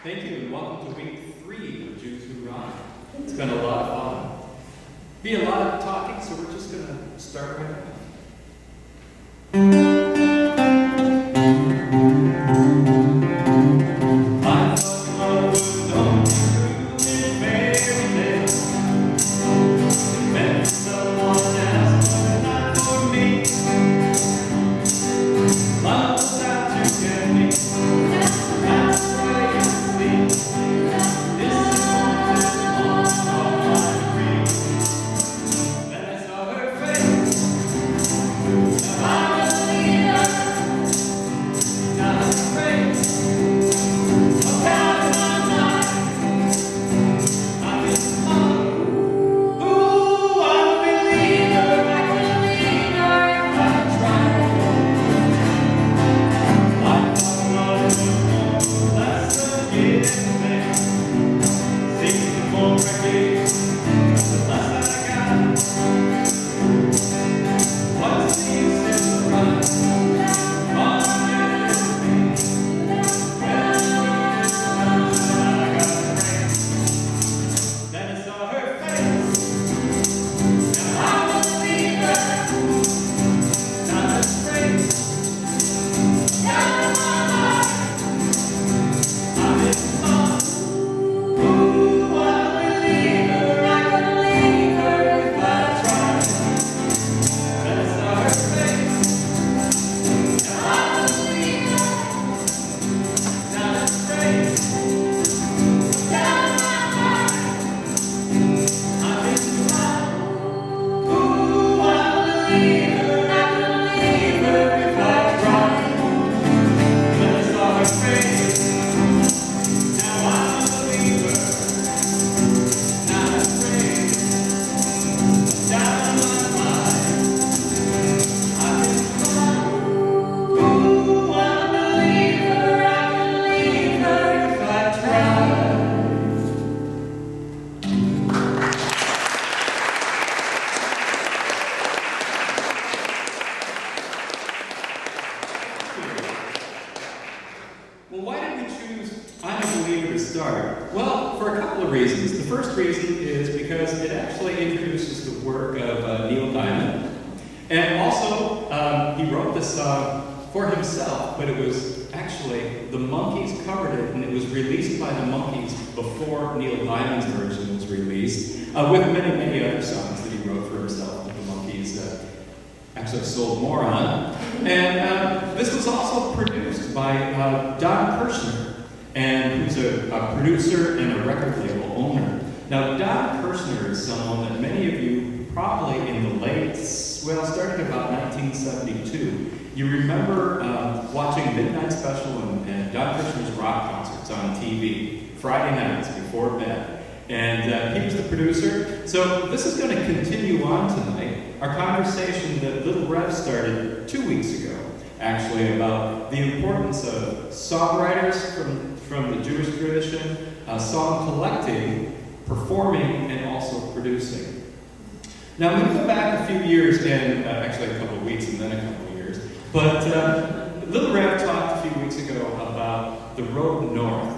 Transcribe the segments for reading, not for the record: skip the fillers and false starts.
Thank you, and welcome to week 3 of Jews Who Run. It's been a lot of fun. Be a lot of talking, so we're just going to start right now. I thought I was on through in fairy tales. It meant someone else, but not for me. Love was out to get me. That's the way you see. This is one of my dreams. Then I saw her face. Now I'm a leader. Now I'm afraid. I'm out of my mind. I'm in love. Ooh, I'm a believer. I can leave her if I try. I thought I was less than giving. Seems the more I gave, the less I got. What's the use in the run? All I'm getting is me. I got friends. Then I saw her face. Now I'm a believer. Not afraid. Down my life. I'm in love. Ooh, I'm a believer. I can leave her if I try. Then I saw her face. Now I'm a believer. Not afraid. Down my life. I'm in love. Ooh, I'm a believer. I can leave her if I try. Then I saw her face. Now I'm a believer. Not afraid. Down my life. I'm in love. Ooh, I'm a believer. I can leave her if I try. Well, why did we choose I'm a Believer to start? Well, for a couple of reasons. The first reason is because it actually introduces the work of Neil Diamond. And also, he wrote this song for himself, but it was actually, the Monkees covered it, and it was released by the Monkees before Neil Diamond's version was released, with many, many other songs that he wrote for himself that the Monkees actually sold more on. And this was also produced by Don Kirshner, and who's a producer and a record label owner. Now, Don Kirshner is someone that many of you probably in the late, well, starting about 1972, you remember watching Midnight Special and Don Kirshner's rock concerts on TV, Friday nights before bed. And he was the producer. So this is going to continue on tonight. Our conversation that Little Rev started 2 weeks ago, actually, about the importance of songwriters from the Jewish tradition, song collecting, performing, and also producing. Now, I'm going to go back a few years, and actually a couple of weeks and then a couple of years. But Little Rev talked a few weeks ago about the road north.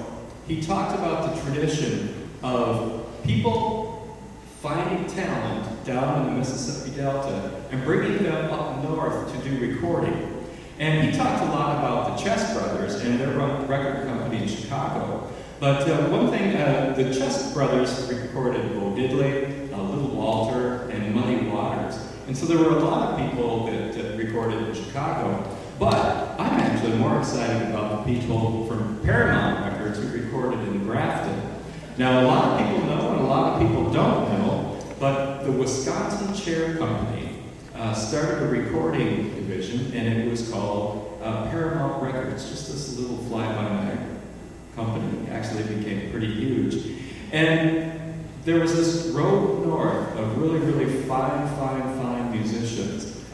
He talked about the tradition of people finding talent down in the Mississippi Delta and bringing them up north to do recording. And he talked a lot about the Chess Brothers and their record company in Chicago. But one thing, the Chess Brothers recorded Bo Diddley, Little Walter, and Muddy Waters. And so there were a lot of people that recorded in Chicago. But I'm actually more excited about the people from Paramount Records who recorded in Grafton. Now, a lot of people know and a lot of people don't know, but the Wisconsin Chair Company started a recording division, and it was called Paramount Records, just this little fly-by-night company. It actually became pretty huge. And there was this road north of really, really fine musicians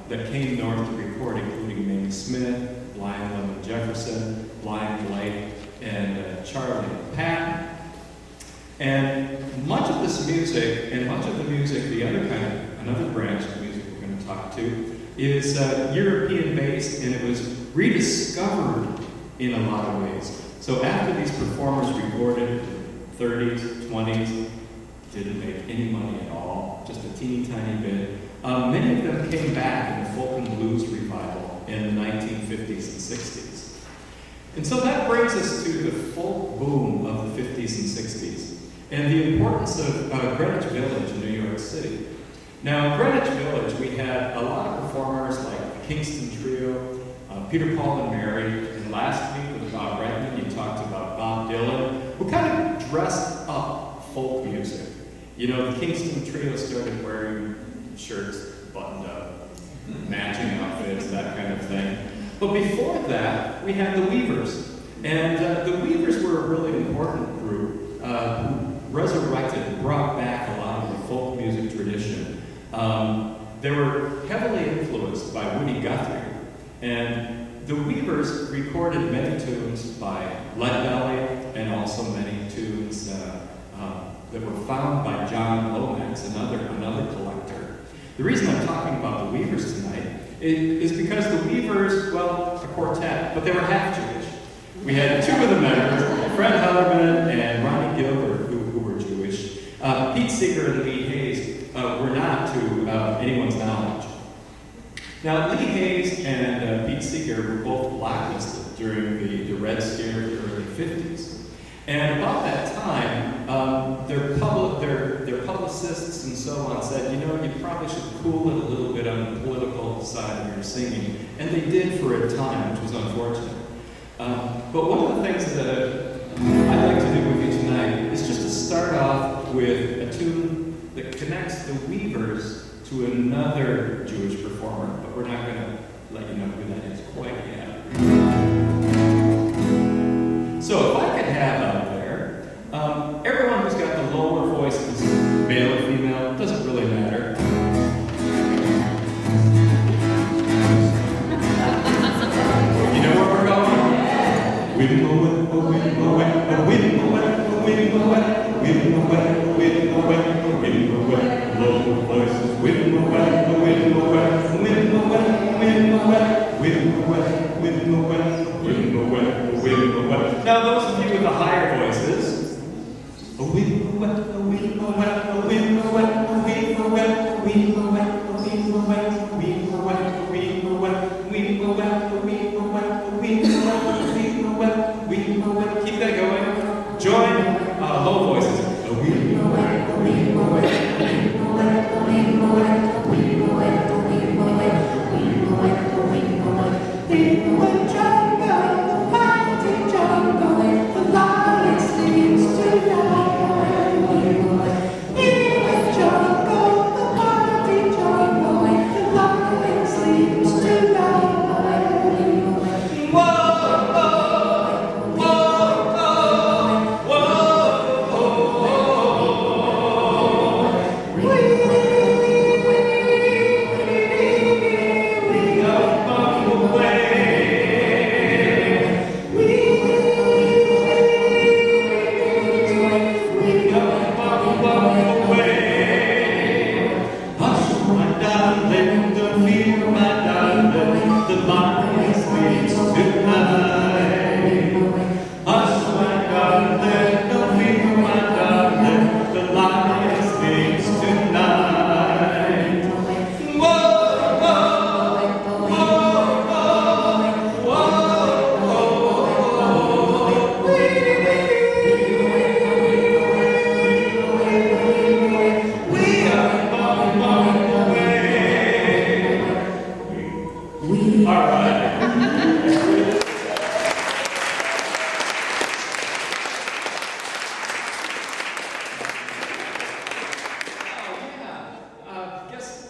that came north to record, including Mamie Smith, Blind Lemon Jefferson, Blind Blake, and Charlie Patton. And much of this music, and much of the music, the other kind of, another branch of music we're going to talk to, is European-based, and it was rediscovered in a lot of ways. So after these performers recorded in the 30s, 20s, didn't make any money at all, just a teeny tiny bit, many of them came back in the folk and blues revival in the 1950s and 60s. And so that brings us to the folk boom of the 50s and 60s and the importance of Greenwich Village in New York City. Now, in Greenwich Village, we had a lot of performers like the Kingston Trio, Peter, Paul, and Mary, and last week with Bob Redman, you talked about Bob Dylan, who kind of dressed up folk music. You know, the Kingston Trio started wearing shirts buttoned up, matching outfits, that kind of thing. But before that, we had the Weavers. And the Weavers were a really important group who resurrected, brought back a lot of the folk music tradition. They were heavily influenced by Woody Guthrie. And the Weavers recorded many tunes by Leadbelly and also many tunes that were found by John Lomax, another collector. The reason I'm talking about the Weavers tonight is because the Weavers, well, a quartet, but they were half Jewish. We had two of the members, Fred Hellerman and Ronnie Gilbert, who were Jewish. Pete Seeger and Lee Hayes were not, to anyone's knowledge. Now, Lee Hayes and Pete Seeger were both blacklisted during the Red Scare of the early 50s. And about that time, their publicists and so on said, you know, you probably should cool it a little bit on the political side of your singing. And they did for a time, which was unfortunate. But one of the things that I'd like to do with you tonight is just to start off with a tune that connects the Weavers to another Jewish performer, but we're not going to let you know who that is quite yet. So if I could have out there, everyone who's got the lower voices, male or female, doesn't really matter. You know where we're going? Low voices, now those of you with the higher voices, keep that going. Join low voices.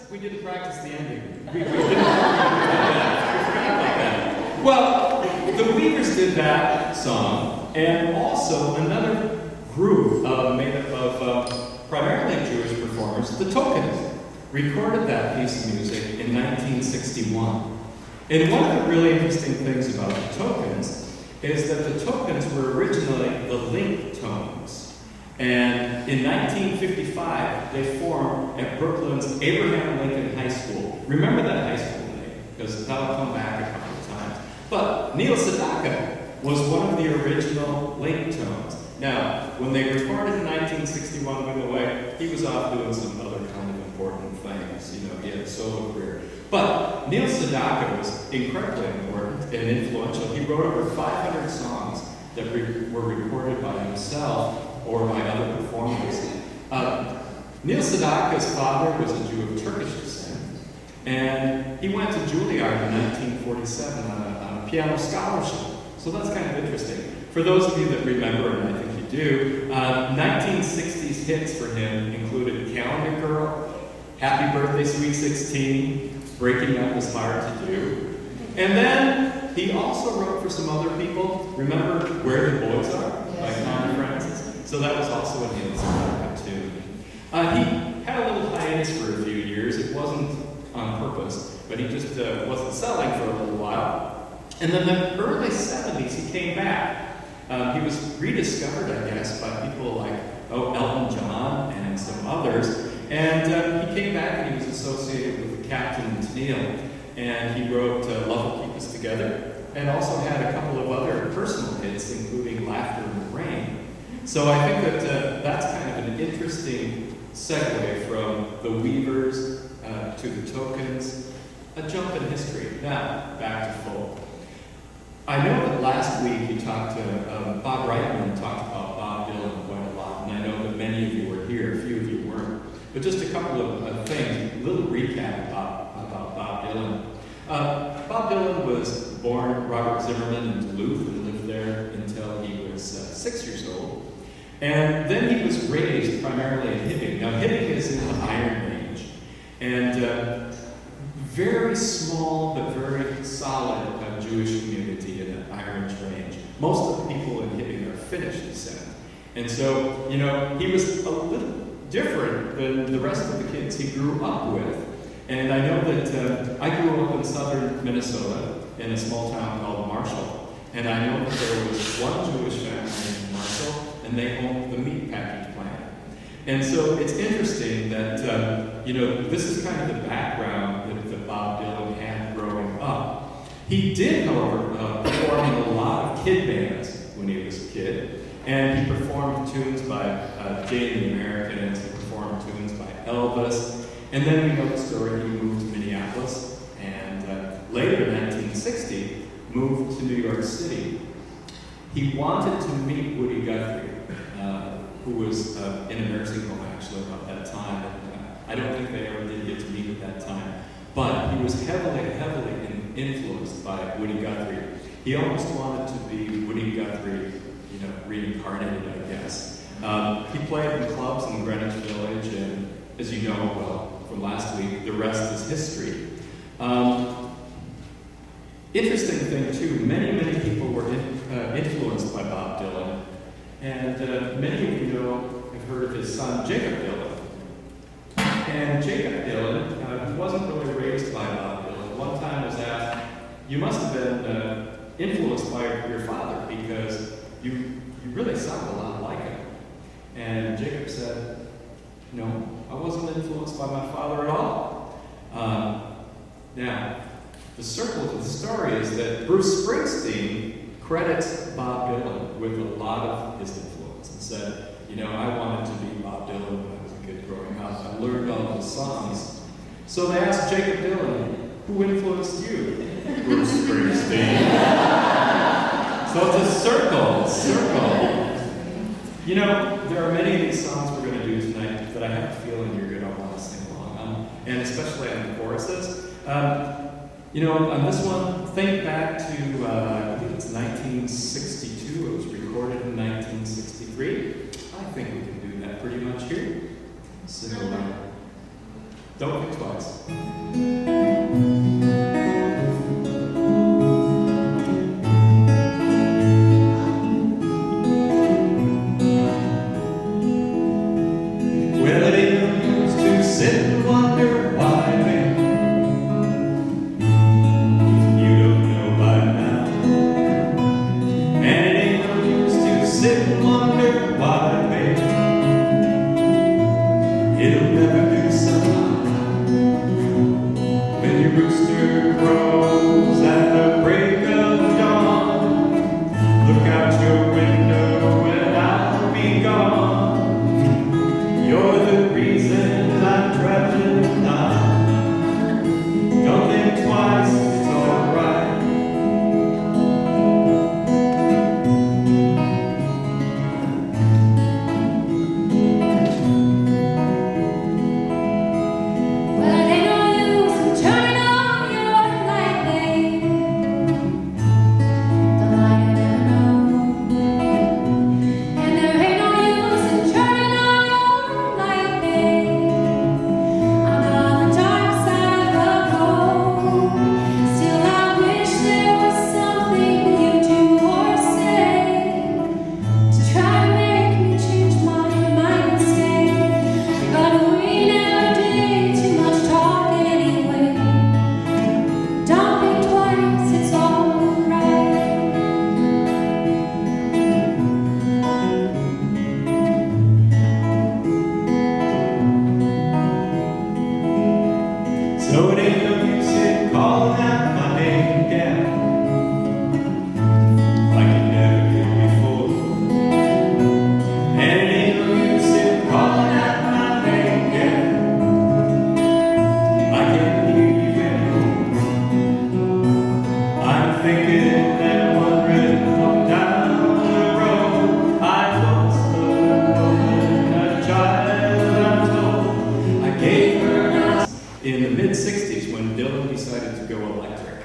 We didn't practice the ending. We didn't forget about that. Well, the Weavers did that song, and also another group made up of primarily Jewish performers, the Tokens, recorded that piece of music in 1961. And one of the really interesting things about the Tokens is that the Tokens were originally the link tones. And in 1955, they formed at Brooklyn's Abraham Lincoln High School. Remember that high school name, because that'll come back a couple of times. But Neil Sedaka was one of the original late tones. Now, when they recorded in 1961 Win Away, he was off doing some other kind of important things. You know, he had a solo career. But Neil Sedaka was incredibly important and influential. He wrote over 500 songs that were recorded by himself or by other performers. Neil Sedaka's father was a Jew of Turkish descent, and he went to Juilliard in 1947 on a piano scholarship. So that's kind of interesting. For those of you that remember, and I think you do, 1960s hits for him included Calendar Girl, Happy Birthday Sweet 16, Breaking Up Is Hard to Do. And then he also wrote for some other people. Remember Where the Boys Are by Connie Francis? So that was also a Neil Sedaka tune. He had a little hiatus for a few years. It wasn't on purpose, but he just wasn't selling for a little while. And then in the early 70s, he came back. He was rediscovered, I guess, by people like Elton John and some others. And he came back and he was associated with the Captain and Tennille. And he wrote Love Will Keep Us Together, and also had a couple of other personal hits, including Laughter in the Rain. So I think that that's kind of an interesting segue from the Weavers to the Tokens, a jump in history. Now, back to folk. I know that last week you talked to, Bob Reitman talked about Bob Dylan quite a lot, and I know that many of you were here, a few of you weren't. But just a couple of things, a little recap about Bob Dylan. Bob Dylan was born Robert Zimmerman in Duluth and lived there until he was 6 years old. And then he was raised primarily in Hibbing. Now, Hibbing is in the Iron Range, and very small but very solid Jewish community in the Iron Range. Most of the people in Hibbing are Finnish descent. And so, you know, he was a little different than the rest of the kids he grew up with. And I know that I grew up in southern Minnesota in a small town called Marshall. And I know that there was one Jewish family in Marshall, and they owned the meat packing plant. And so it's interesting that, you know, this is kind of the background that Bob Dylan had growing up. He did, however, perform in a lot of kid bands when he was a kid. And he performed tunes by Jane the Americans, he performed tunes by Elvis. And then we know the story, he moved to Minneapolis, and later in 1960, moved to New York City. He wanted to meet Woody Guthrie, who was in a nursing home actually about that time. And, I don't think they ever did get to meet at that time. But he was heavily influenced by Woody Guthrie. He almost wanted to be Woody Guthrie, you know, reincarnated, I guess. He played in clubs in Greenwich Village, and as you know well from last week, the rest is history. Interesting thing too, many people were influenced by Bob Dylan, and many of you know have heard of his son Jacob Dylan. And Jacob Dylan, who wasn't really raised by Bob Dylan, one time was asked, "You must have been influenced by your father because you really sound a lot like him." And Jacob said, "No, I wasn't influenced by my father at all." Now, the circle to the story is that Bruce Springsteen credits Bob Dylan with a lot of his influence and said, "You know, I wanted to be Bob Dylan when I was a kid growing up. I learned all his songs." So they asked Jacob Dylan, "Who influenced you?" "Bruce Springsteen." So it's a circle. You know, there are many of these songs we're going to do tonight that I have a feeling you're going to want to sing along on, and especially on the choruses. You know, on this one, think back to, I believe it's 1962. It was recorded in 1963. I think we can do that pretty much here. Sing along. Don't think twice. It'll never do so. in the mid-60s when Dylan decided to go electric.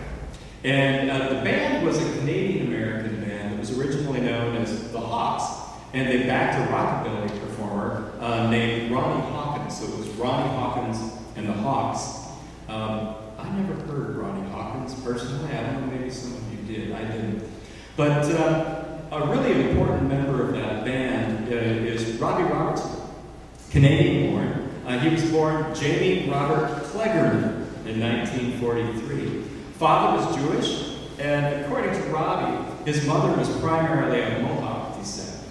And the band was a Canadian-American band that was originally known as the Hawks, and they backed a rockabilly performer named Ronnie Hawkins. So it was Ronnie Hawkins and the Hawks. I never heard Ronnie Hawkins personally. I don't know, maybe some of you did. I didn't. But a really important member of that band is Robbie Robertson, Canadian-born. He was born Jamie Robert Kleggerman in 1943. Father was Jewish, and according to Robbie, his mother was primarily of Mohawk descent.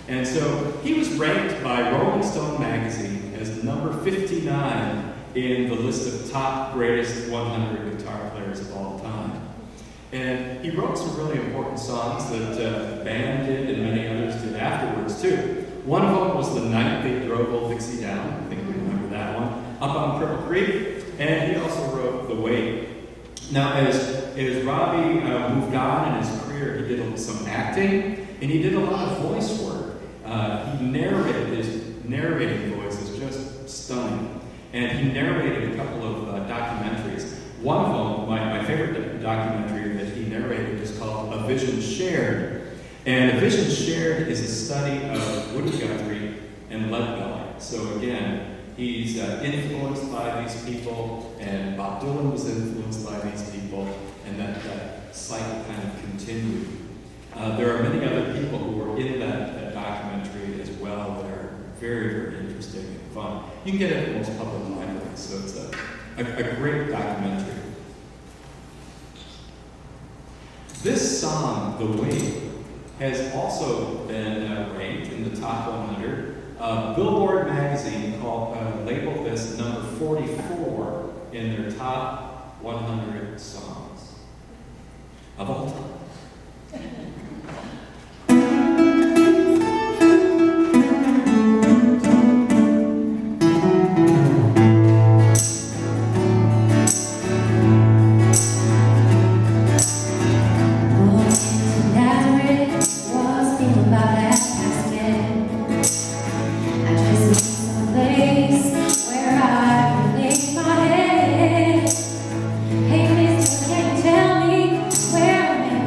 And so he was ranked by Rolling Stone magazine as number 59 in the list of top greatest 100 guitar players of all time. And he wrote some really important songs that the band did and many others did afterwards too. One of them was The Night They Drove Old Dixie Down. I think we remember that one. Up on Cripple Creek. And he also wrote The Wait. Now, as Robbie moved on in his career, he did some acting, and he did a lot of voice work. He narrated, his narrating voice is just stunning. And he narrated a couple of documentaries. One of them, my favorite documentary that he narrated, is called A Vision Shared. And A Vision Shared is a study of Woody Guthrie and Leadbelly. So again, he's influenced by these people, and Bob Dylan was influenced by these people, and that cycle kind of continued. There are many other people who were in that documentary as well that are very, very interesting and fun. You can get it at most public libraries, so it's a great documentary. This song, The Wait, has also been ranked in the top 100. Billboard magazine labeled this number 44 in their top 100 songs of all time. Hey, mister, can you tell me where I'm at?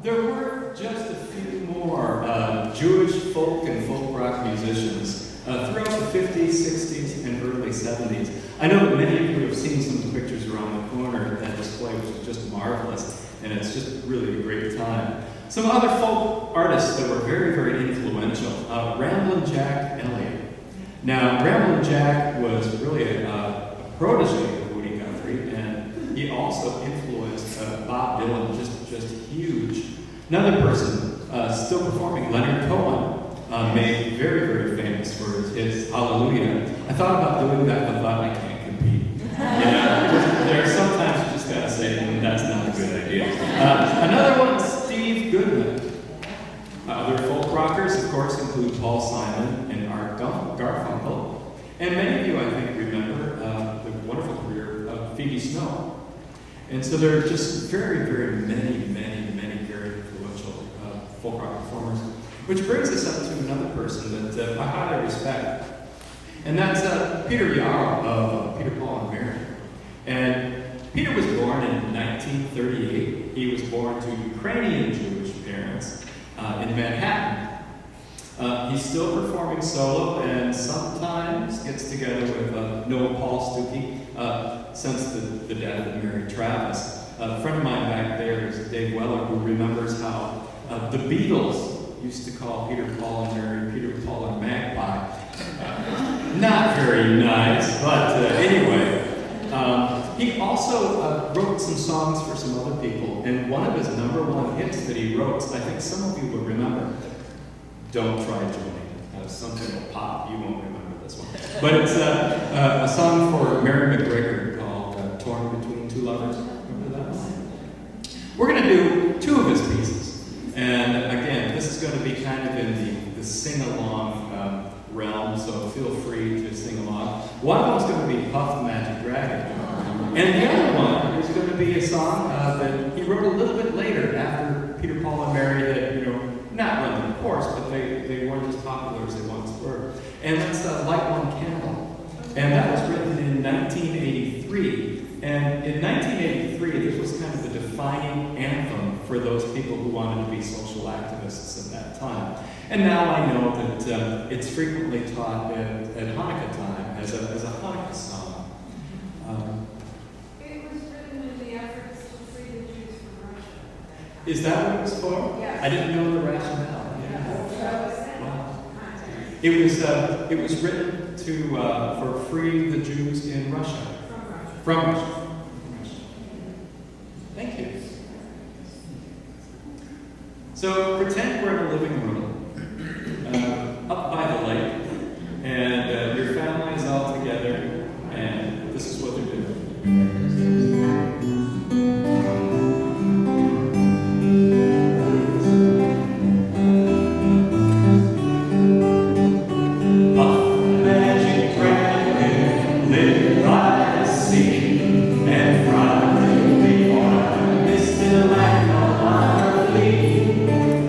There were just a few more Jewish folk and folk rock musicians throughout the 50s, 60s, and early 70s. I know that many of you have seen some of the pictures around the corner at display, which is just marvelous, and it's just really a great time. Some other folk artists that were very, very influential. Ramblin' Jack Elliott. Now, Ramblin' Jack was really a protege of Woody Guthrie, and he also influenced Bob Dylan, just huge. Another person still performing, Leonard Cohen, made very, very famous for his Hallelujah. I thought about doing that, but thought I can't compete. There are sometimes you just gotta say, that's not a good idea. Another one, Steve Goodman. Other folk rockers, of course, include Paul Simon and Art Garfunkel. And many of you, I think, remember the wonderful career of Phoebe Snow. And so there are just very, very many very influential folk rock performers. Which brings us up to another person that I highly respect. And that's Peter Yarrow of Peter, Paul, and Mary. And Peter was born in 1938. He was born to Ukrainian Jewish parents in Manhattan. He's still performing solo and sometimes gets together with Noah Paul Stuckey since the death of Mary Travis. A friend of mine back there is Dave Weller, who remembers how the Beatles used to call Peter, Paul, and Mary Peter, Paul, and Magpie. Not very nice, but anyway. He also wrote some songs for some other people, and one of his #1 hits that he wrote, I think some of you will remember, Don't Try Joining. Something will pop, you won't remember this one. But it's a song for Mary McGregor called Torn Between Two Lovers. Remember that one? We're going to do 2 of his pieces. And again, this is going to be kind of in the sing-along realm, so feel free to sing along. One of them is going to be Puff the Magic Dragon. And the other one is going to be a song that he wrote a little bit later after Peter, Paul, and Mary had, not run the course, but they weren't as popular as they once were. And that's Light One Candle. And that was written in 1983. And in 1983, this was kind of the defining anthem for those people who wanted to be social activists at that time. And now I know that it's frequently taught at Hanukkah time as a Hanukkah song. It was written in the efforts to free the Jews from Russia. Is that what it was for? Yes. I didn't know the rationale. Yeah. Wow. It was written to for free the Jews in Russia. From Russia. From Russia. Thank you. So pretend we're in a living room up by the lake, and your family is all together, and this is what they're doing.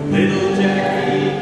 Little Jackie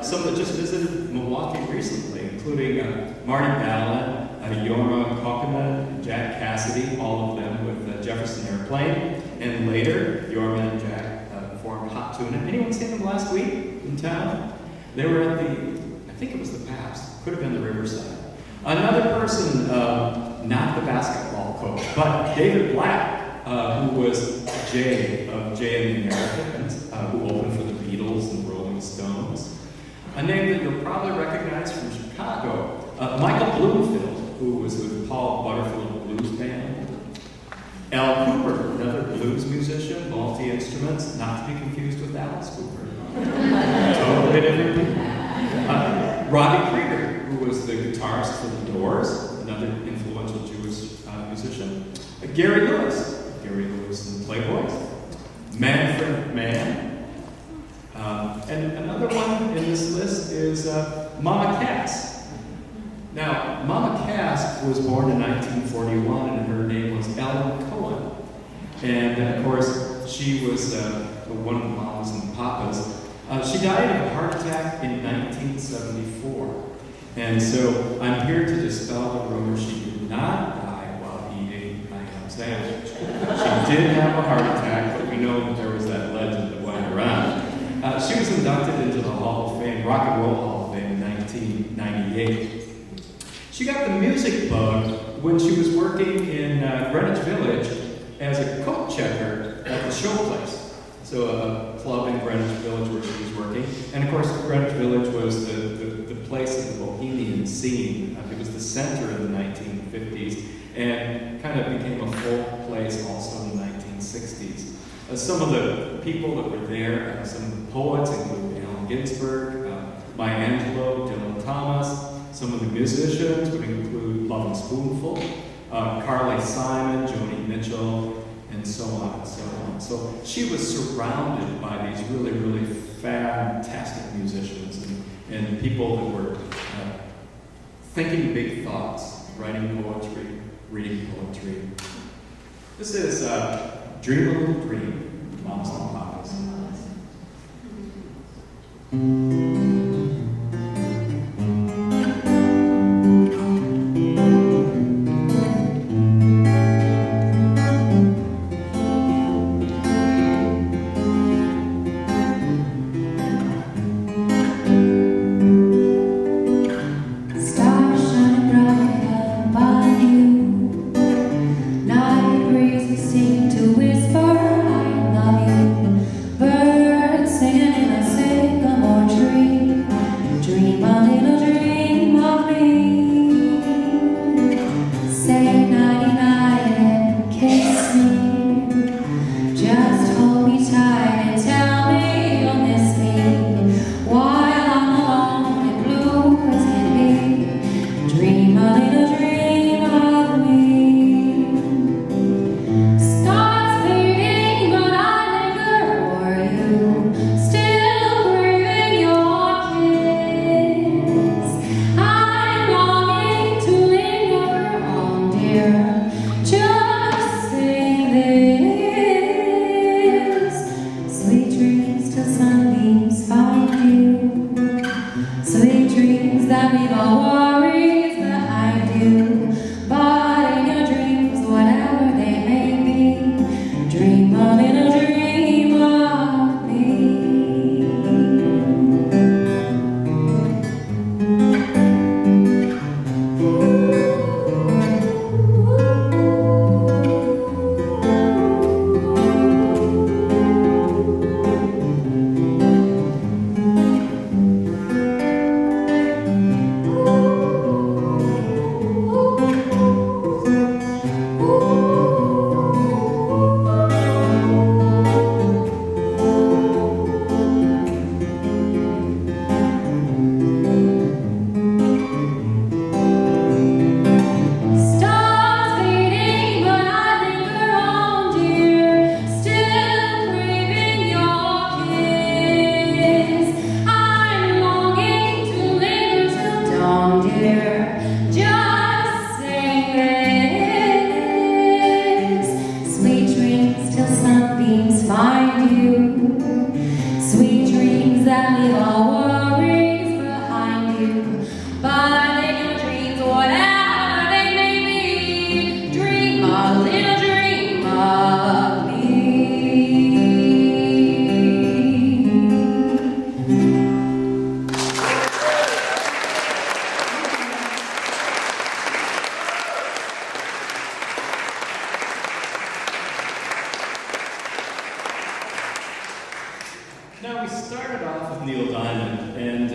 some that just visited Milwaukee recently, including Marty Ballin, Yorma Kokkonen, Jack Cassidy, all of them with Jefferson Airplane. And later, Yorma and Jack formed Hot Tuna. Anyone seen them last week in town? They were at I think it was the Pabst, could have been the Riverside. Another person, not the basketball coach, but David Black, who was Jay of Jay and the Americans, who opened for the Beatles and Rolling Stones. A name that you'll probably recognize from Chicago, Michael Bloomfield, who was with Paul Butterfield Blues Band. Al Cooper, another blues musician, multi-instruments, not to be confused with Alice Cooper. Totally different people. Robbie Krieger, who was the guitarist for the Doors, another influential Jewish musician. Gary Lewis and the Playboys. Manfred Mann. And another one in this list is Mama Cass. Now, Mama Cass was born in 1941, and her name was Ellen Cohen. And of course, she was one of the mamas and papas. She died of a heart attack in 1974. And so I'm here to dispel the rumor she did not die while eating a ham sandwich. She did have a heart attack, but we know that there was that legend that went around. She was inducted into the Hall of Fame, Rock and Roll Hall of Fame in 1998. She got the music bug when she was working in Greenwich Village as a coat checker at the Showplace. So a club in Greenwich Village where she was working. And of course, Greenwich Village was the place of the bohemian scene. It was the center in the 1950s and kind of became a folk place also in the 1960s. Some of the people that were there, some of the poets include Allen Ginsberg, Maya Angelou, Dylan Thomas. Some of the musicians would include Love and Spoonful, Carly Simon, Joni Mitchell, and so on and so on. So she was surrounded by these really, really fantastic musicians and people that were thinking big thoughts, writing poetry, reading poetry. This is Dream a Little Dream, Moms and Papas. Singing in a sycamore tree. and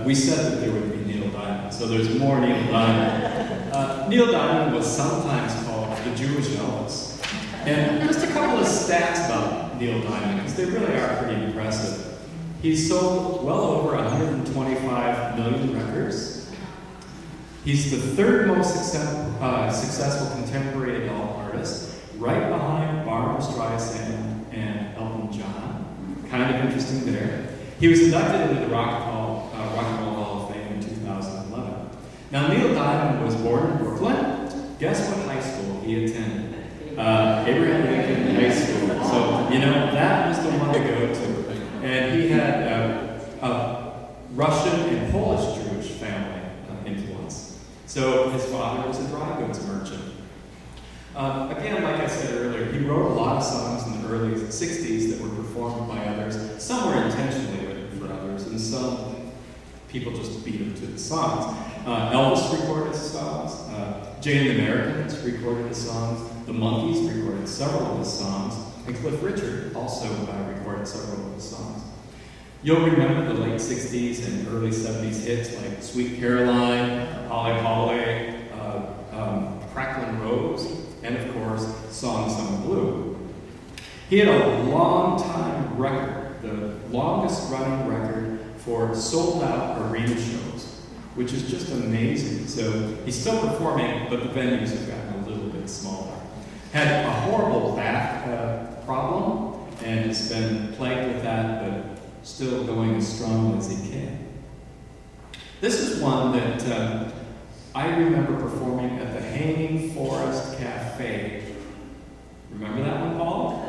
we said that there would be Neil Diamond. So there's more Neil Diamond. Neil Diamond was sometimes called the Jewish Elvis. And just a couple of stats about Neil Diamond, because they really are pretty impressive. He's sold well over 125 million records. He's the third most successful contemporary adult artist, right behind Barbra Streisand and Elton John. Kind of interesting there. He was inducted into the Rock and Roll Hall of Fame in 2011. Now, Neil Diamond was born in Brooklyn. Guess what high school he attended? Abraham Lincoln High School. So, you know, that was the one to go to. And he had a Russian and Polish Jewish family influence. So his father was a dry goods merchant. Again, like I said earlier, he wrote a lot of songs in the early 60s that were performed by others. Some were intentionally written for others, and some people just beat him to the songs. Elvis recorded songs. Jane and the Americans recorded his songs. The Monkees recorded several of his songs. And Cliff Richard also recorded several of his songs. You'll remember the late 60s and early 70s hits like Sweet Caroline, Holly Holly, Cracklin' Rose, and of course, Song Sung Blue. He had a long time record, the longest running record for sold out arena shows, which is just amazing. So he's still performing, but the venues have gotten a little bit smaller. Had a horrible back problem, and has been plagued with that, but still going as strong as he can. This is one that I remember performing at the Hanging Forest Cafe. Remember that one, Paul?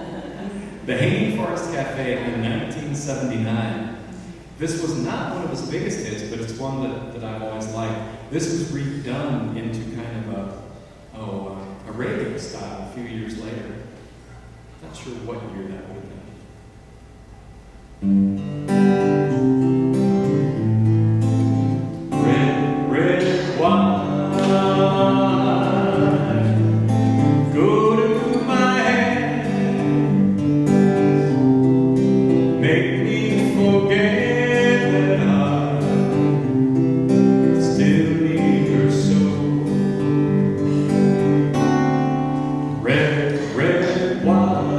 The Hanging Forest Cafe in 1979. This was not one of his biggest hits, but it's one that I've always liked. This was redone into kind of a radio style a few years later. Not sure what year that would have been. Red, red wine, go to my head, make me forget that I still need her so. Red, red wine.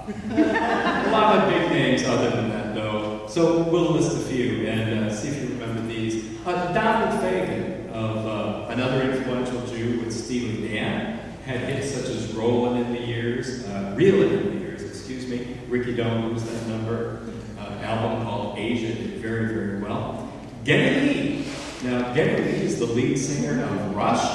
A lot of big names other than that, though. So we'll list a few and see if you remember these. Donald Fagen, of another influential Jew with Steely Dan, had hits such as Rollin' in the Years, Reelin' in the Years, excuse me. Ricky Don't Lose That Number. Album called Asia did very, very well. Geddy Lee. Now, Geddy Lee is the lead singer of Rush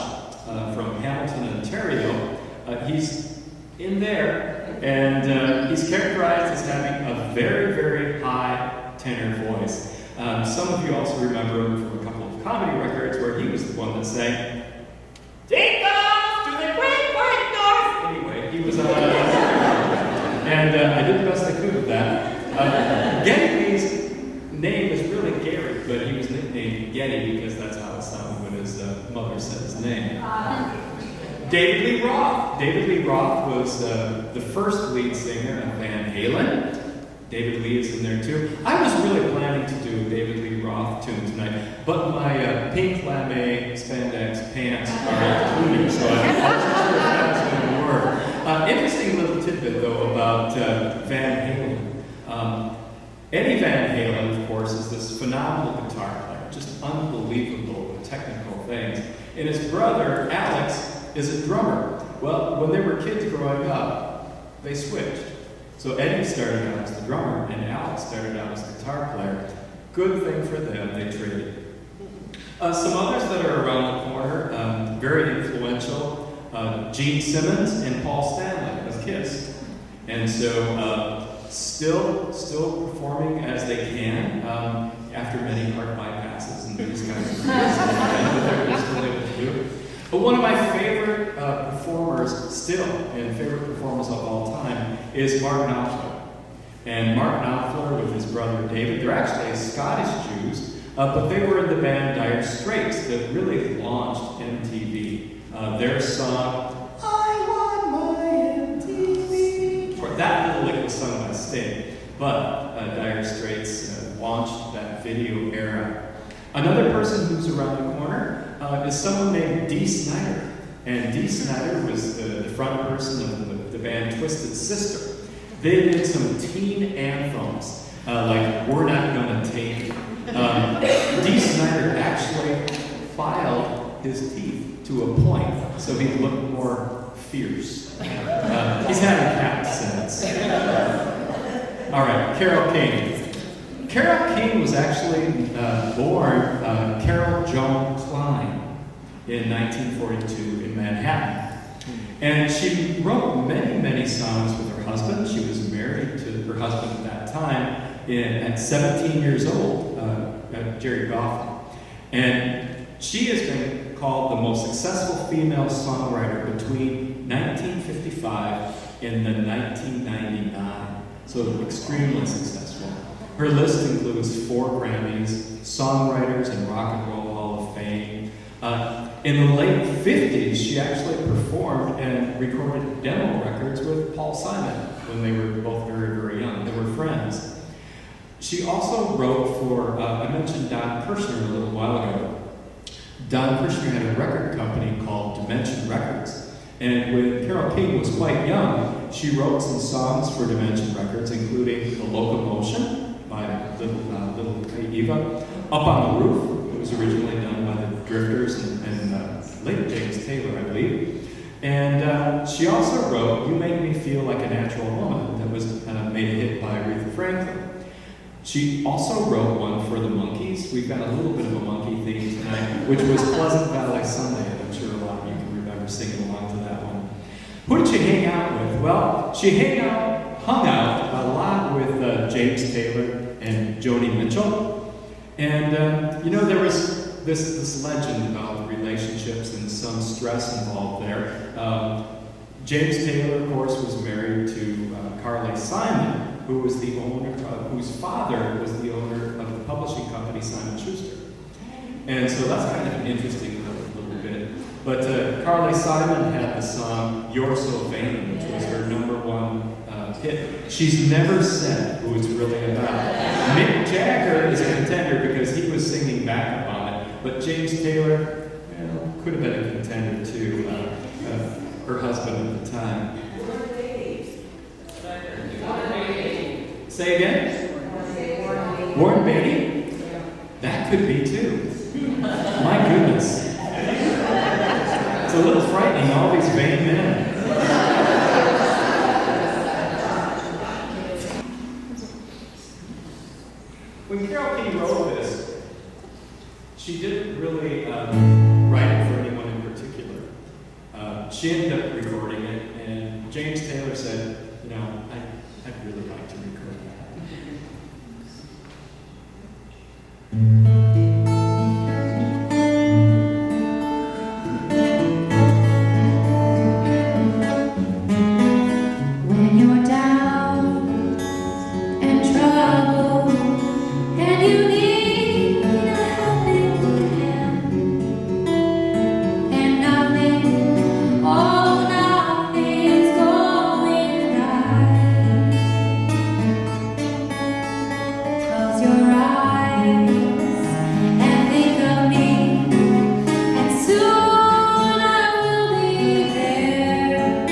from Hamilton, Ontario. He's in there, and he's characterized as having a very, very high tenor voice. Some of you also remember him from a couple of comedy records where he was the one that sang, "Take off to the great white north." Anyway, he was on and I did the best I could with that. Geddy Lee's name is really Gary, but he was nicknamed Geddy because that's how it sounded when his mother said his name. David Lee Roth. David Lee Roth was the first lead singer of Van Halen. David Lee is in there too. I was really planning to do a David Lee Roth tune tonight, but my pink lame spandex pants are including, so I wasn't sure if that was going to work. Interesting little tidbit though about Van Halen. Eddie Van Halen, of course, is this phenomenal guitar player, just unbelievable technical things. And his brother, Alex, is a drummer. Well, when they were kids growing up, they switched. So Eddie started out as the drummer, and Alex started out as the guitar player. Good thing for them, they traded. Some others that are around the corner, very influential, Gene Simmons and Paul Stanley of Kiss. And so, still performing as they can after many heart bypasses and these kinds of things that they're still able to do. But one of my favorite performers still, and favorite performers of all time, is Mark Knopfler. And Mark Knopfler with his brother David, they're actually Scottish Jews, but they were in the band Dire Straits that really launched MTV. Their song, "I Want My MTV," that little lick was sung by Sting, but Dire Straits launched that video era. Another person who's around the corner is someone named Dee Snider. And Dee Snider was the front person of the band Twisted Sister. They did some teen anthems, like "We're Not Gonna Take It." Dee Snider actually filed his teeth to a point so he looked more fierce. He's having cat since. All right, Carole King. Carole King was actually born Carol Joan Klein in 1942 in Manhattan. And she wrote many, many songs with her husband. She was married to her husband at that time at 17 years old, Jerry Goffin. And she has been called the most successful female songwriter between 1955 and the 1999. So extremely successful. Her list includes 4 Grammys, Songwriters and Rock and Roll Hall of Fame. In the late 50s, she actually performed and recorded demo records with Paul Simon when they were both very, very young. They were friends. She also wrote for, I mentioned Don Kirshner a little while ago. Don Kirshner had a record company called Dimension Records. And when Carole King was quite young, she wrote some songs for Dimension Records, including The Locomotion by Little Eva, Up on the Roof. It was originally done by the Drifters and later James Taylor, I believe. And she also wrote You Make Me Feel Like a Natural Woman, that was made a hit by Aretha Franklin. She also wrote one for the Monkees. We've got a little bit of a monkey theme tonight, which was Pleasant Valley Sunday. I'm sure a lot of you can remember singing along to that one. Who did she hang out with? Well, she hung out a lot with James Taylor and Joni Mitchell. And, there was this legend about relationships and some stress involved there. James Taylor, of course, was married to Carly Simon, who was the owner, whose father was the owner of the publishing company Simon Schuster. And so that's kind of an interesting little bit. But Carly Simon had the song You're So Vain, which was her #1 hit. She's never said who it's really about. Mick Jagger is a contender because he was singing backup on it, but James Taylor could have been a contender too, her husband at the time. Say again? Warren Beatty? That could be too. My goodness. It's a little frightening, all these vain men. When Carole King wrote this, she didn't really write it for anyone in particular. She ended up recording it, and James Taylor said, you know, I'd really like to record that. When you're down and troubled and you need a helping hand, and nothing's going right, 'cause your eyes and think of me, and soon I will be there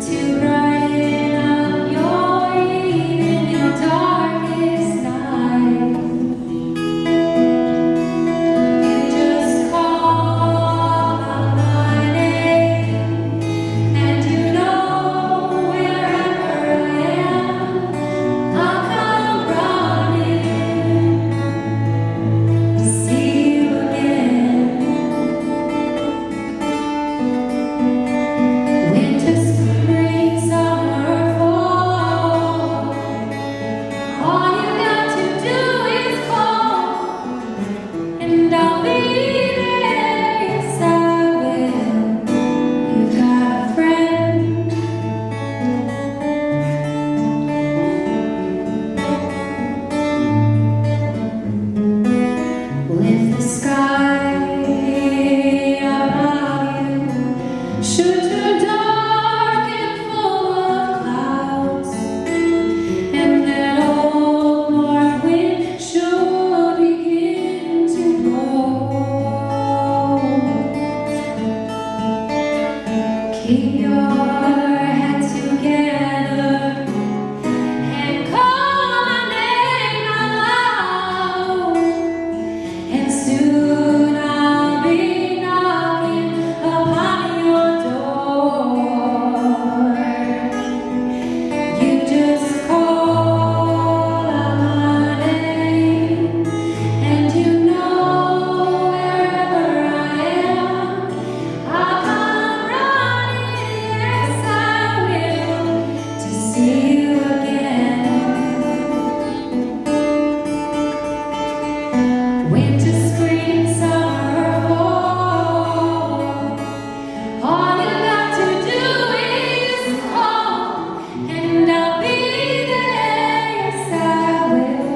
to brighten up even your darkest night. You just call out my name, and you know wherever I am, I'll come running to see you again. Winter, spring, summer, fall, all you got to do is call, and I'll be there. Yes, I will. You've got a friend. With the sky above you should turn dark and full of clouds, and that old north wind should begin to blow. Keep your head together and call my name out loud, and soon I'll be knocking upon your door. You just call out my name, and you know wherever I am, I'll come running. Yes, I will, to see you again. Winter, spring, summer, fall, all you got to do is call, and I'll be there. Yes, I will.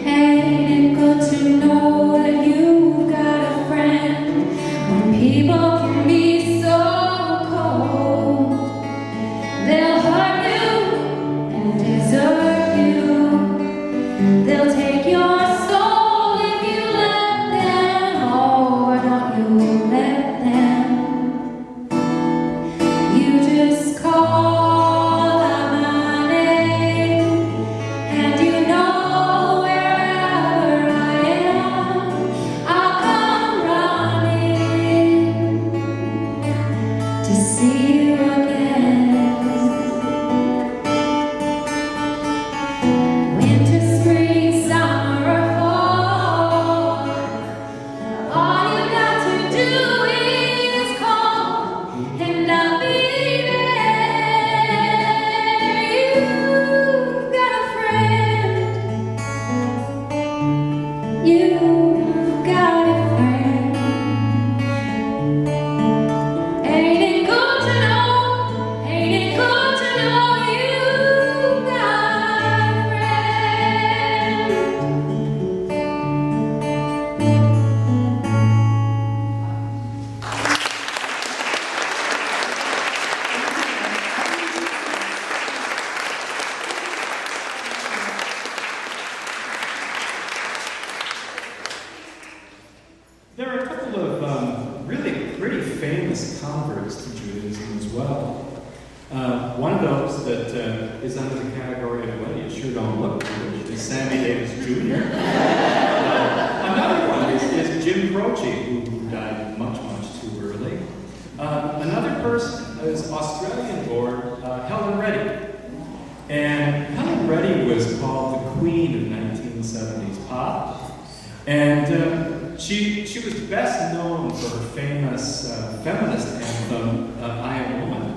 Ain't it good to know that you've got a friend when people can be so cold? They'll hurt you and desert you. They'll take your soul if you let them, or don't you let them. You just call out my name, and you know wherever I am, I'll come running to see you again. Winter, spring, summer, fall, all you got to do is call, and I'll be there. You've got a friend. You've got a friend. Ain't it good to know? Ain't it good to know you've got a friend? There are a couple of really pretty famous converts to Judaism as well. One of those that is under the category of, well, you sure don't look Jewish, is Sammy Davis Jr. Another one is Jim Croce, who died much, much too early. Another person is Australian-born Helen Reddy. And Helen Reddy was called the queen of 1970s pop. And she was best known for her famous feminist anthem, I Am a Woman.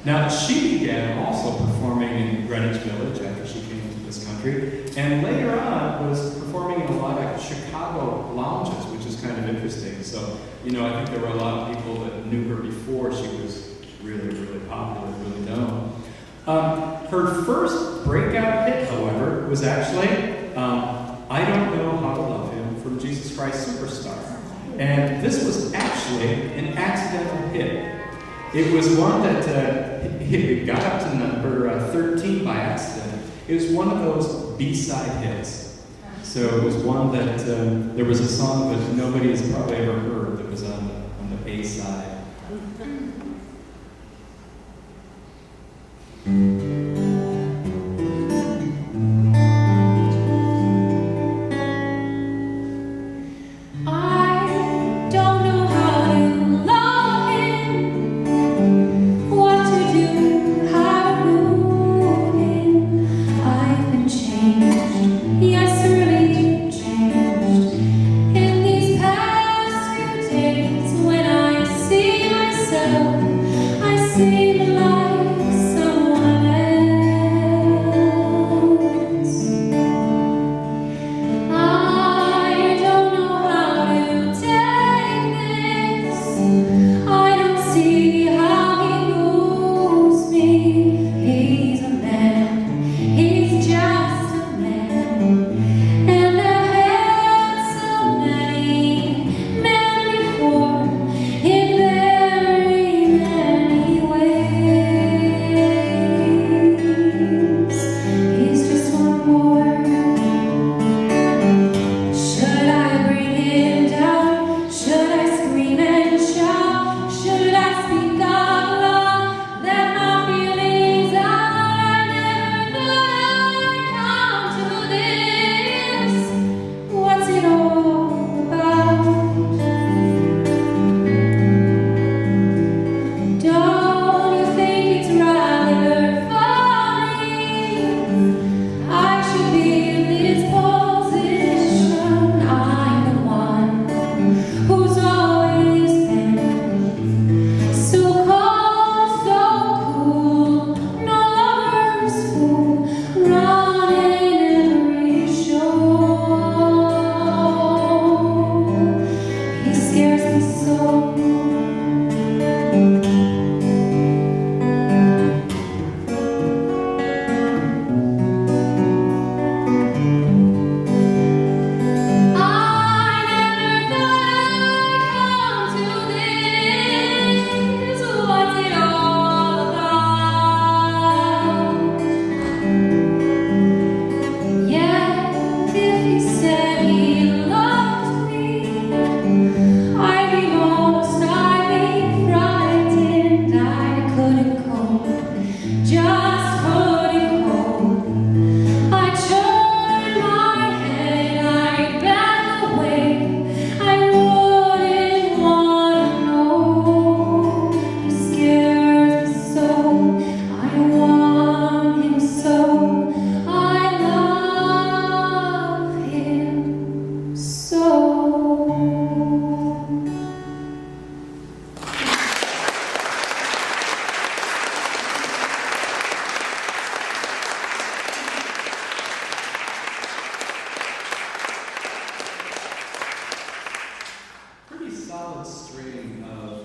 Now, she began also performing in Greenwich Village after she came to this country, and later on was performing in a lot of Chicago lounges, which is kind of interesting. So, you know, I think there were a lot of people that knew her before she was really, really popular, really known. Her first breakout hit, however, was actually I Don't Know How to Love Him from Jesus Christ Superstar. And this was actually an accidental hit. It was one that it got up to number 13 by accident. It was one of those B-side hits. So it was one that there was a song that nobody has probably ever heard that was on the A-side.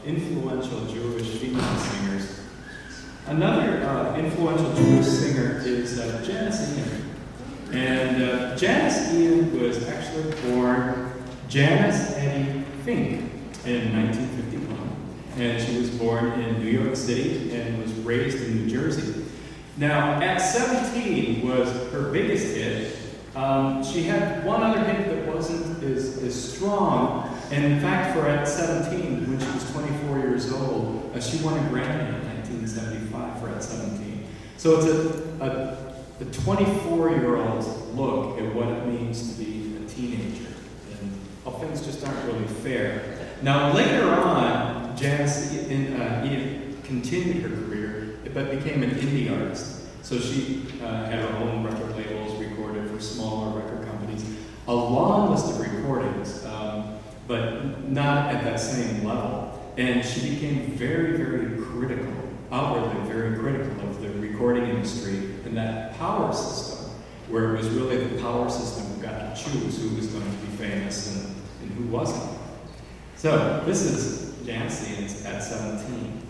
Influential Jewish female singers. Another influential Jewish singer is Janice Ian. And Janice Ian was actually born Janice Eddie Fink in 1951. And she was born in New York City and was raised in New Jersey. Now, at 17 was her biggest hit. She had one other hit that wasn't as strong. And in fact, for at 17, when she was 24 years old, she won a Grammy in 1975 for at 17. So it's a 24-year-old's look at what it means to be a teenager. And how things just aren't really fair. Now, later on, Janice continued her career, but became an indie artist. So she had her own record labels, recorded for smaller record companies. A long list of recordings, but not at that same level. And she became very, very critical, outwardly very critical of the recording industry and that power system, where it was really the power system who got to choose who was going to be famous and who wasn't. So this is Janice at 17.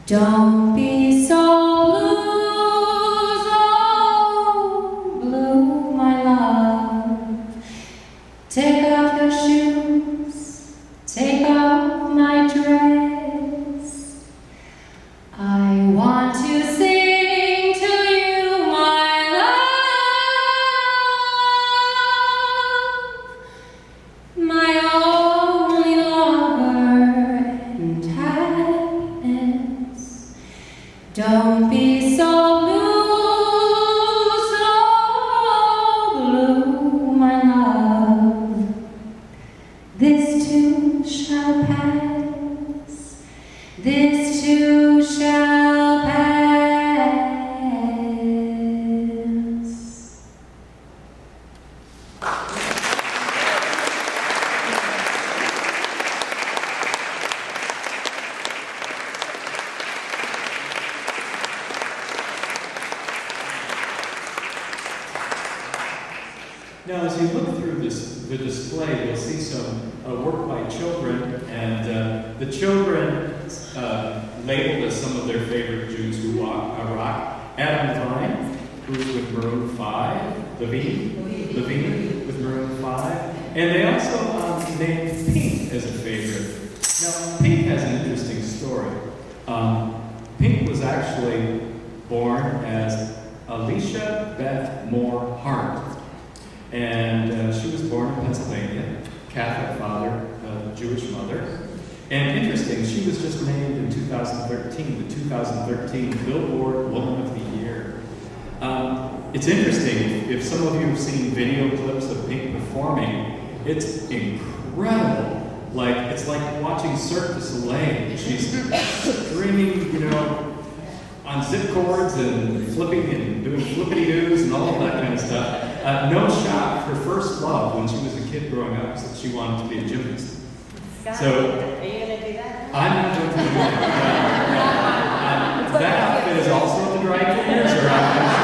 Don't be so blue, so blue, my love. Take off your shoes, take off my dress. I want to sing to you, my love, my only lover and happiness. Don't be so blue, my love. This too shall pass. This too shall pass. Now, as you look through the display, you'll see some work by children, and the children labeled as some of their favorite Jews who rock. Adam Levine, who's with Maroon 5, Levine with Maroon 5, and they also named Pink as a favorite. Now, Pink has an interesting story. Pink was actually born as Alicia Beth Moore Hart. And she was born in Pennsylvania, Catholic father, Jewish mother. And interesting, she was just named in 2013, the 2013 Billboard Woman of the Year. It's interesting, if some of you have seen video clips of Pink performing, it's incredible. Like, it's like watching Cirque du Soleil. She's stringing, you know, on zip cords and flipping and doing flippity-doos and all of that kind of stuff. No shock, her first love when she was a kid growing up was that she wanted to be a gymnast. Scott, So, are you going to do that? I'm not going to do that. That outfit is also at the dry cleaners, or I'm sure that.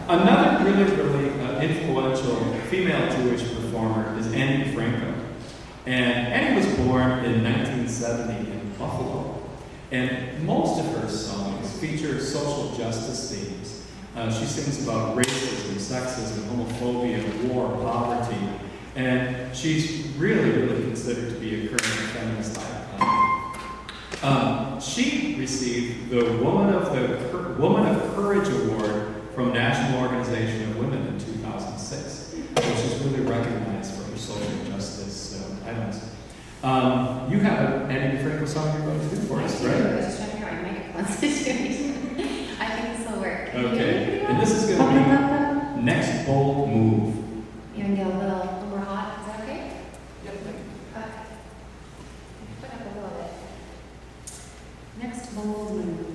Another really influential female Jewish performer is Annie Franco. And Annie was born in 1970 in Buffalo. And most of her songs feature social justice themes. She sings about racism, sexism, homophobia, war, poverty. And she's really considered to be a current feminist icon. She received the Woman of Courage Award from National Organization of Women in 2006, which is really recognized for her social justice items. You have an Annie Franco song you're going to do for us, I right? was just trying to figure out my microphone situation. I think this will work. Okay, and this is going to be Next Bold Move. You want to get a little more hot? Is that okay? Yep. Put up a little bit. Next bold move.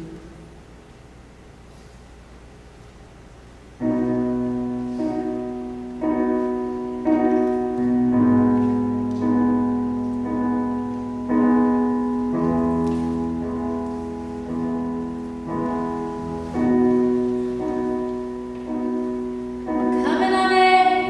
Coming of age,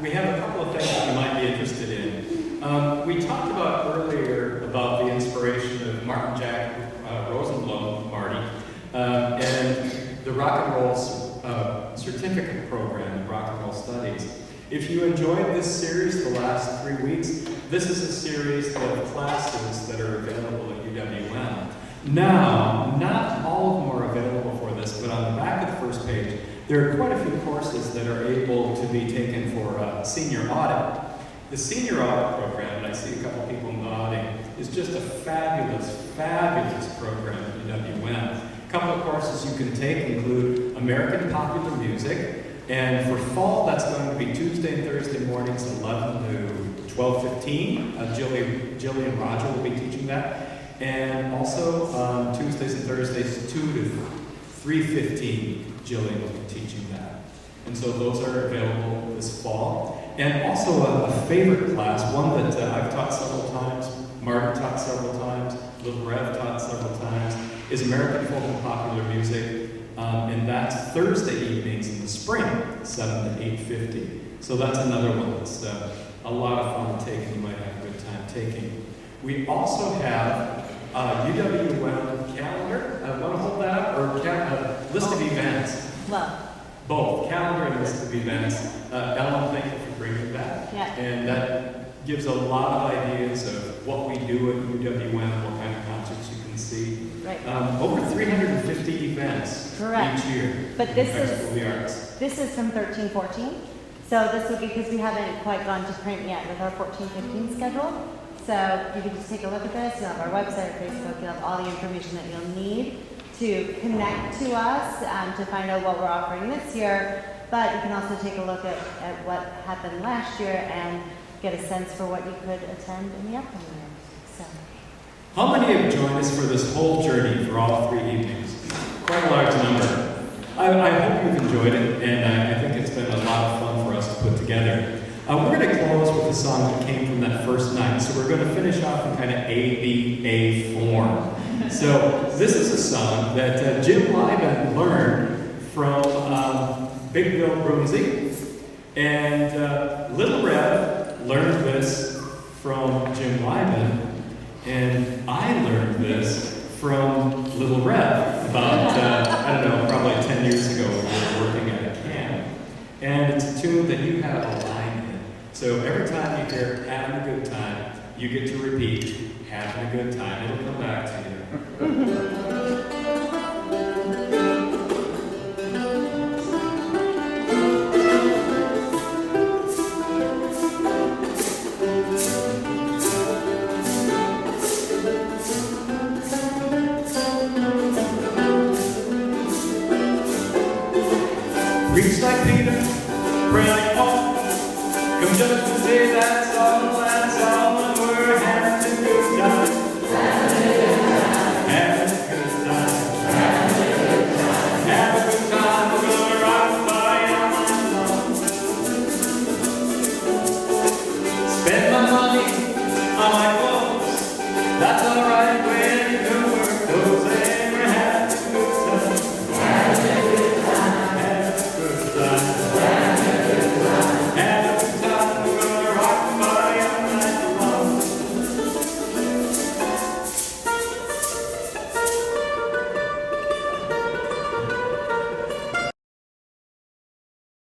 we have a couple of things that you might be interested in. We talked about earlier about the inspiration of Martin Jack Rosenblum, Marty, and the rock and roll certificate program in rock and roll studies. If you enjoyed this series the last 3 weeks, this is a series of classes that are available at UWM. Now, not all of them are available for this, but on the back of the first page, there are quite a few courses that are able to be taken for senior audit. The senior audit program, and I see a couple people nodding, is just a fabulous, fabulous program at UWM. A couple of courses you can take include American Popular Music, and for fall, that's going to be Tuesday and Thursday mornings, 11 to 12:15. Jillian Roger will be teaching that. And also Tuesdays and Thursdays, 2 to 3:15, Jillian will be teaching that. And so those are available this fall. And also a favorite class, one that I've taught several times, Martin taught several times, Little Rev taught several times, is American Folk and Popular Music. And that's Thursday evenings in the spring, 7 to 8:50. So that's another one that's a lot of fun to take and you might have a good time taking. We also have UWM calendar. Want to hold that up? Or list of events? Well, Both, calendar and list of events. Ellen, thank you for bringing that. yeah. And that gives a lot of ideas of what we do at UWM, what kind of concerts you can see. Right. Over 350 events Correct. each year. But in this Festival of the Arts. This is from 13-14. So this will be, because we haven't quite gone to print yet with our 14-15 schedule. So you can just take a look at this. You'll have our website, our Facebook, you'll have all the information that you'll need to connect to us, to find out what we're offering this year. But you can also take a look at what happened last year and get a sense for what you could attend in the upcoming year. So. How many have joined us for this whole journey for all 3 evenings? Quite a large number. I hope you've enjoyed it, and I think it's been a lot of fun for us to put together. We're going to close with a song that came from that first night, so we're going to finish off in kind of ABA form. So this is a song that Jim Lieben learned from Big Bill Broomsey, and Little Rev learned this from Jim Lieben, and I learned this from Little Rev about, I don't know, probably 10 years ago when we were working at a camp. And it's a tune that you have a line in. So every time you hear having a good time, you get to repeat having a good time. It'll come back to you. Preach like Peter, pray like Paul. Come judgment day, that's all, and we're having a good time. Having a good time. Have a good time, we're gonna rock by all night long. Spend my money on my clothes, that's alright.